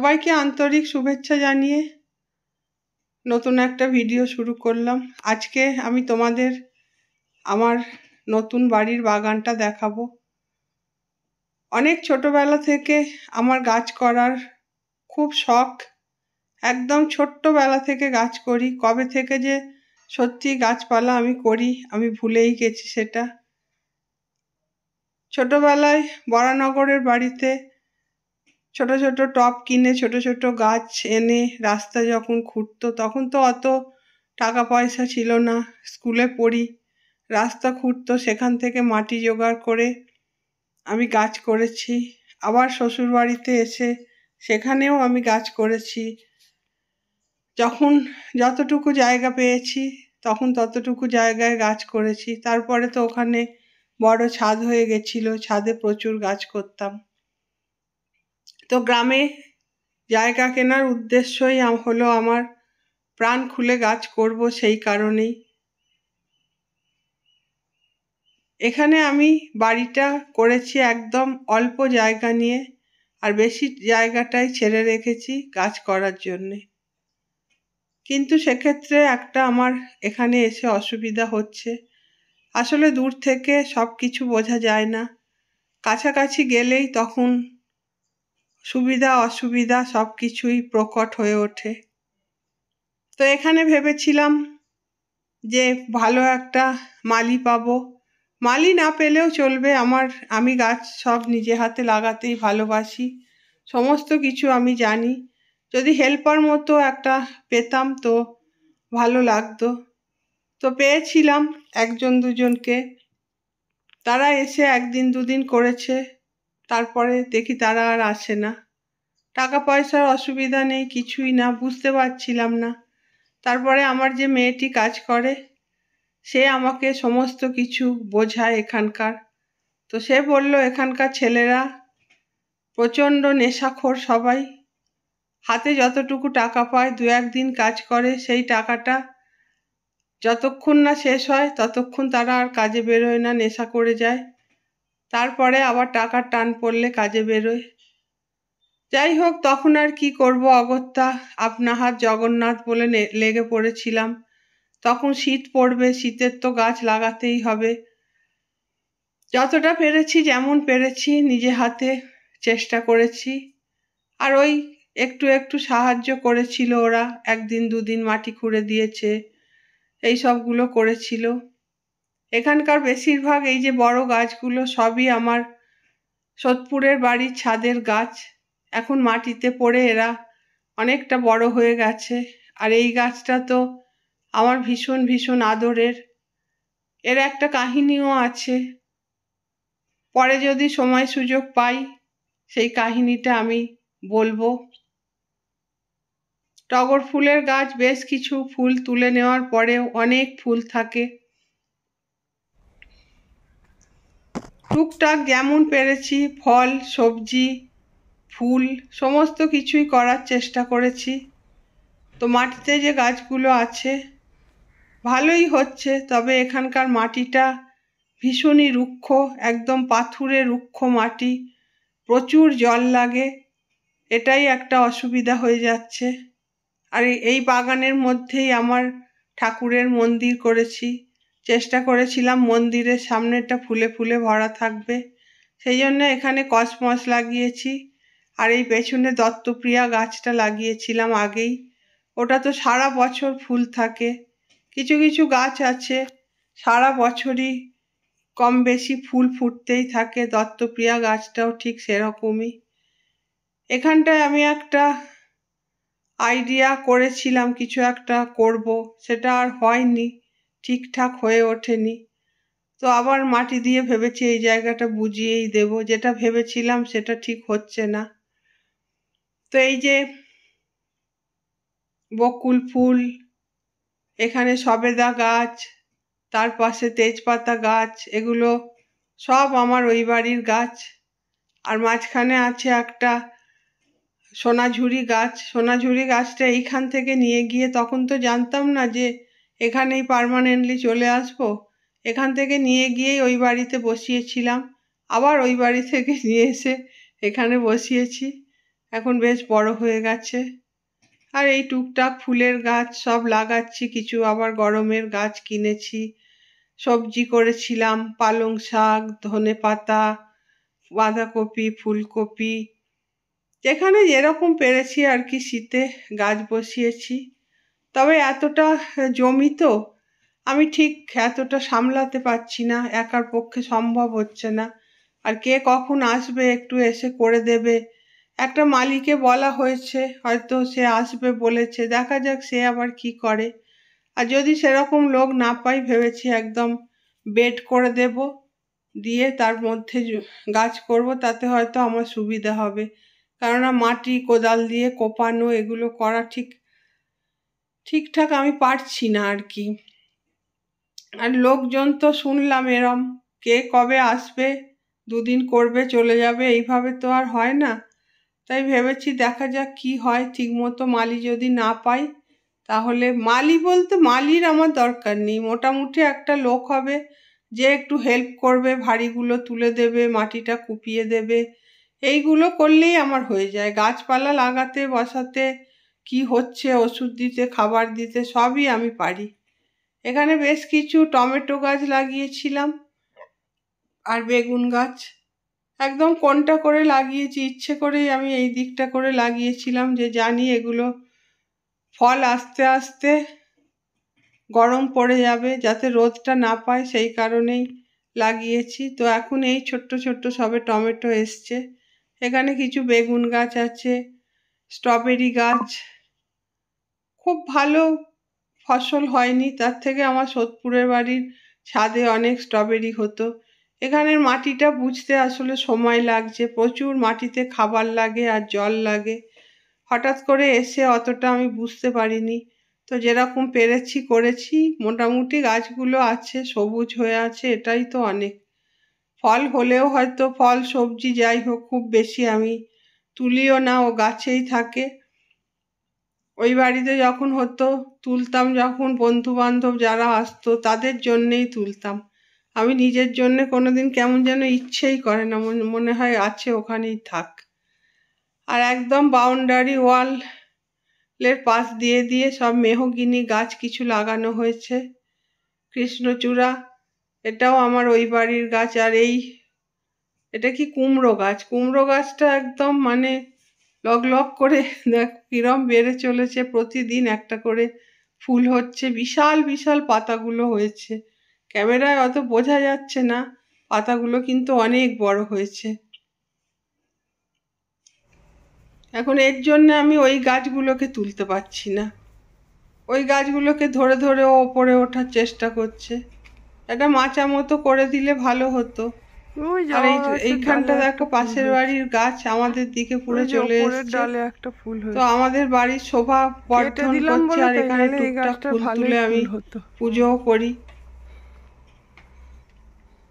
সবাইকে আন্তরিক শুভেচ্ছা জানিয়ে নতুন একটা ভিডিও শুরু করলাম। আজকে আমি তোমাদের আমার নতুন বাড়ির বাগানটা দেখাবো। অনেক ছোটবেলা থেকে আমার গাছ করার খুব শখ। একদম ছোট্টবেলা থেকে গাছ করি। কবে থেকে যে সত্যি গাছপালা আমি করি আমি ভুলেই গেছি সেটা। ছোটবেলায় বরানগরের বাড়িতে ছোট ছোট টব কিনে ছোট ছোট গাছ এনে রাস্তা যখন খুঁড়তো, তখন তো অত টাকা পয়সা ছিল না। স্কুলে পড়ি, রাস্তা খুঁড়তো, সেখান থেকে মাটি জোগাড় করে আমি গাছ করেছি। আবার শ্বশুর বাড়িতে এসে সেখানেও আমি গাছ করেছি। যখন যতটুকু জায়গা পেয়েছি তখন ততটুকু জায়গায় গাছ করেছি। তারপরে তো ওখানে বড় ছাদ হয়ে গেছিল, ছাদে প্রচুর গাছ করতাম। তো গ্রামে জায়গা কেনার উদ্দেশ্যই হলো আমার প্রাণ খুলে গাছ করব, সেই কারণেই। এখানে আমি বাড়িটা করেছি একদম অল্প জায়গা নিয়ে, আর বেশি জায়গাটাই ছেড়ে রেখেছি গাছ করার জন্যে। কিন্তু সেক্ষেত্রে একটা আমার এখানে এসে অসুবিধা হচ্ছে। আসলে দূর থেকে সব কিছু বোঝা যায় না, কাছাকাছি গেলেই তখন সুবিধা অসুবিধা সব কিছুই প্রকট হয়ে ওঠে। তো এখানে ভেবেছিলাম যে ভালো একটা মালি পাবো। মালি না পেলেও চলবে, আমি গাছ সব নিজে হাতে লাগাতেই ভালোবাসি, সমস্ত কিছু আমি জানি। যদি হেল্পার মতো একটা পেতাম তো ভালো লাগতো। তো পেয়েছিলাম একজন দুজনকে, তারা এসে একদিন দুদিন করেছে, তারপরে দেখি তারা আর আসে না। টাকা পয়সার অসুবিধা নেই, কিছুই না, বুঝতে পারছিলাম না। তারপরে আমার যে মেয়েটি কাজ করে সে আমাকে সমস্ত কিছু বোঝায় এখানকার। তো সে বলল এখানকার ছেলেরা প্রচণ্ড নেশাখোর সবাই। হাতে যতটুকু টাকা পায় দু একদিন কাজ করে, সেই টাকাটা যতক্ষণ না শেষ হয় ততক্ষণ তারা আর কাজে বেরোয় না, নেশা করে যায়। তারপরে আবার টাকার টান পড়লে কাজে বেরোয়। যাই হোক, তখন আর কি করব, অগত্যা আপনা হাত জগন্নাথ বলে লেগে পড়েছিলাম। তখন শীত পড়বে, শীতের তো গাছ লাগাতেই হবে। যতটা পেরেছি, যেমন পেরেছি নিজে হাতে চেষ্টা করেছি। আর ওই একটু একটু সাহায্য করেছিল ওরা, একদিন দুদিন মাটি খুঁড়ে দিয়েছে, এই সবগুলো করেছিল। এখানকার বেশিরভাগ এই যে বড় গাছগুলো সবই আমার সোদপুরের বাড়ির ছাদের গাছ। এখন মাটিতে পড়ে এরা অনেকটা বড় হয়ে গেছে। আর এই গাছটা তো আমার ভীষণ ভীষণ আদরের। এর একটা কাহিনীও আছে, পরে যদি সময় সুযোগ পাই সেই কাহিনীটা আমি বলবো। টগর ফুলের গাছ, বেশ কিছু ফুল তুলে নেওয়ার পরেও অনেক ফুল থাকে। টুকটাক যেমন পেরেছি ফল, সবজি, ফুল সমস্ত কিছুই করার চেষ্টা করেছি। তো মাটিতে যে গাছগুলো আছে ভালোই হচ্ছে, তবে এখানকার মাটিটা ভীষণই রুক্ষ, একদম পাথুরে রুক্ষ মাটি, প্রচুর জল লাগে, এটাই একটা অসুবিধা হয়ে যাচ্ছে। আর এই বাগানের মধ্যেই আমার ঠাকুরের মন্দির করেছি। চেষ্টা করেছিলাম মন্দিরের সামনেটা ফুলে ফুলে ভরা থাকবে, সেই জন্য এখানে কসমস লাগিয়েছি। আর এই পেছনে দত্তপ্রিয়া গাছটা লাগিয়েছিলাম আগেই, ওটা তো সারা বছর ফুল থাকে। কিছু কিছু গাছ আছে সারা বছরই কম বেশি ফুল ফুটতেই থাকে, দত্তপ্রিয়া গাছটাও ঠিক সেরকমই। এখানটায় আমি একটা আইডিয়া করেছিলাম কিছু একটা করব, সেটা আর হয়নি, ঠিকঠাক হয়ে ওঠেনি। তো আবার মাটি দিয়ে ভেবেছি এই জায়গাটা বুঝিয়েই দেব, যেটা ভেবেছিলাম সেটা ঠিক হচ্ছে না। তো এই যে বকুল ফুল, এখানে সবেদা গাছ, তার পাশে তেজপাতা গাছ, এগুলো সব আমার ওই বাড়ির গাছ। আর মাঝখানে আছে একটা সোনাঝুরি গাছ। সোনাঝুরি গাছটা এইখান থেকে নিয়ে গিয়ে, তখন তো জানতাম না যে এখানেই পার্মানেন্টলি চলে আসবো, এখান থেকে নিয়ে গিয়েই ওই বাড়িতে বসিয়েছিলাম, আবার ওই বাড়ি থেকে নিয়ে এসে এখানে বসিয়েছি। এখন বেশ বড় হয়ে গেছে। আর এই টুকটাক ফুলের গাছ সব লাগাচ্ছি, কিছু আবার গরমের গাছ কিনেছি। সবজি করেছিলাম, পালং শাক, ধনেপাতা, বাঁধাকপি, ফুলকপি, যেখানে যেরকম পেরেছি আর কি শীতে গাছ বসিয়েছি। তবে এতটা জমি তো আমি ঠিক এতটা সামলাতে পারছি না, একার পক্ষে সম্ভব হচ্ছে না। আর কে কখন আসবে একটু এসে করে দেবে, একটা মালিকে বলা হয়েছে, হয়তো সে আসবে বলেছে, দেখা যাক সে আবার কি করে। আর যদি সেরকম লোক না পাই ভেবেছি একদম বেড করে দেব, দিয়ে তার মধ্যে গাছ করব, তাতে হয়তো আমার সুবিধা হবে। কেননা মাটি কোদাল দিয়ে কোপানো এগুলো করা ঠিকঠাক আমি পারছি না আর কি। আর লোকজন তো শুনলাম এরম, কে কবে আসবে, দুদিন করবে চলে যাবে, এইভাবে তো আর হয় না। তাই ভেবেছি দেখা যাক কি হয়, ঠিক মতো মালি যদি না পাই, তাহলে মালি বলতে মালির আমার দরকার নেই, মোটামুটি একটা লোক হবে যে একটু হেল্প করবে, ভারীগুলো তুলে দেবে, মাটিটা কুপিয়ে দেবে, এইগুলো করলেই আমার হয়ে যায়। গাছপালা লাগাতে বসাতে, কি হচ্ছে ওষুধ দিতে, খাবার দিতে, সবই আমি পারি। এখানে বেশ কিছু টমেটো গাছ লাগিয়েছিলাম আর বেগুন গাছ। একদম কোনটা করে লাগিয়েছি ইচ্ছে করেই আমি এই দিকটা করে লাগিয়েছিলাম, যে জানি এগুলো ফল আস্তে আস্তে গরম পড়ে যাবে, যাতে রোদটা না পায়, সেই কারণেই লাগিয়েছি। তো এখন এই ছোট্ট ছোট্ট সবে টমেটো এসছে। এখানে কিছু বেগুন গাছ আছে, স্ট্রবেরি গাছ, খুব ভালো ফসল হয়নি, তার থেকে আমার সোদপুরের বাড়ির ছাদে অনেক স্ট্রবেরি হতো। এখানের মাটিটা বুঝতে আসলে সময় লাগছে, প্রচুর মাটিতে খাবার লাগে আর জল লাগে। হঠাৎ করে এসে অতটা আমি বুঝতে পারিনি। তো যেরকম পেরেছি করেছি, মোটামুটি গাছগুলো আছে, সবুজ হয়ে আছে, এটাই তো অনেক। ফল হলেও হয়তো ফল সবজি যাই হোক খুব বেশি আমি তুলিও না, ও গাছেই থাকে। ওই বাড়িতে যখন হতো তুলতাম, যখন বন্ধু বান্ধব যারা আসতো তাদের জন্যেই তুলতাম। আমি নিজের জন্য কোনোদিন কেমন যেন ইচ্ছেই করে না, মনে হয় আছে ওখানেই থাক। আর একদম বাউন্ডারি ওয়ালের পাশ দিয়ে দিয়ে সব মেহগিনি গাছ কিছু লাগানো হয়েছে, কৃষ্ণচূড়া, এটাও আমার ওই বাড়ির গাছ। আর এটা কি কুমড়ো গাছ, কুমড়ো গাছটা একদম মানে লগ লগ করে দেখ কিরম বেড়ে চলেছে, প্রতিদিন একটা করে ফুল হচ্ছে, বিশাল বিশাল পাতাগুলো হয়েছে। ক্যামেরায় অত বোঝা যাচ্ছে না, পাতাগুলো কিন্তু অনেক বড় হয়েছে। এখন এর জন্য আমি ওই গাছগুলোকে তুলতে পারছি না, ওই গাছগুলোকে ধরে ধরে ও ওপরে ওঠার চেষ্টা করছে। একটা মাচা মতো করে দিলে ভালো হতো। আর এইখানটা দেখো পাশের বাড়ির গাছ আমাদের দিকে পুরো চলে এসছে। তো আমাদের বাড়ির শোভা বর্ধন করছে, আর এখানে টুকটাক ফুল তুলে আমি পুজোও করি।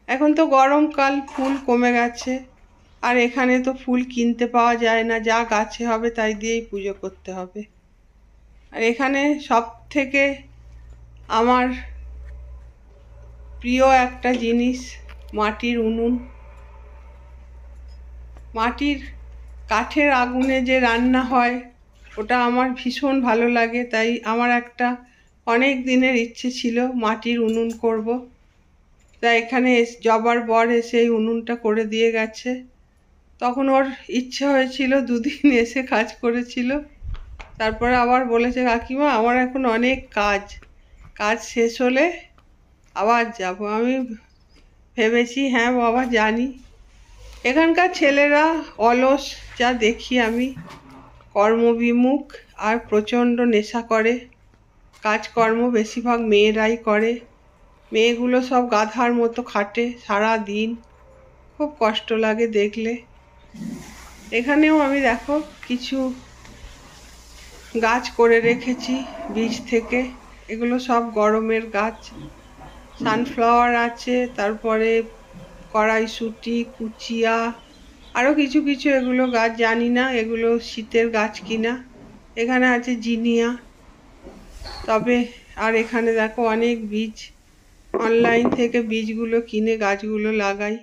এখন তো গরমকাল, ফুল কমে গেছে, আর এখানে তো ফুল কিনতে পাওয়া যায় না, যা গাছে হবে তাই দিয়েই পুজো করতে হবে। আর এখানে সব থেকে আমার প্রিয় একটা জিনিস মাটির উনুন। মাটির কাঠের আগুনে যে রান্না হয় ওটা আমার ভীষণ ভালো লাগে। তাই আমার একটা অনেক দিনের ইচ্ছে ছিল মাটির উনুন করব। তাই এখানে জবার বর এসে এই উনুনটা করে দিয়ে গেছে। তখন ওর ইচ্ছে হয়েছিল, দুদিন এসে কাজ করেছিল, তারপরে আবার বলেছে কাকিমা আমার এখন অনেক কাজ শেষ হলে আবার যাব। আমি ভেবেছি হ্যাঁ বাবা জানি, এখানকার ছেলেরা অলস যা দেখি আমি, কর্মবিমুখ আর প্রচণ্ড নেশা করে, কাজকর্ম বেশিরভাগ মেয়েরাই করে। মেয়েগুলো সব গাধার মতো খাটে সারা দিন, খুব কষ্ট লাগে দেখলে। এখানেও আমি দেখো কিছু গাছ করে রেখেছি বীজ থেকে, এগুলো সব গরমের গাছ। সানফ্লাওয়ার আছে, তারপরে কড়াইশুঁটি, কুচিয়া, আরও কিছু কিছু এগুলো গাছ জানি না, এগুলো শীতের গাছ কিনা। এখানে আছে জিনিয়া। তবে আর এখানে দেখো অনেক বীজ, অনলাইন থেকে বীজগুলো কিনে গাছগুলো লাগাই।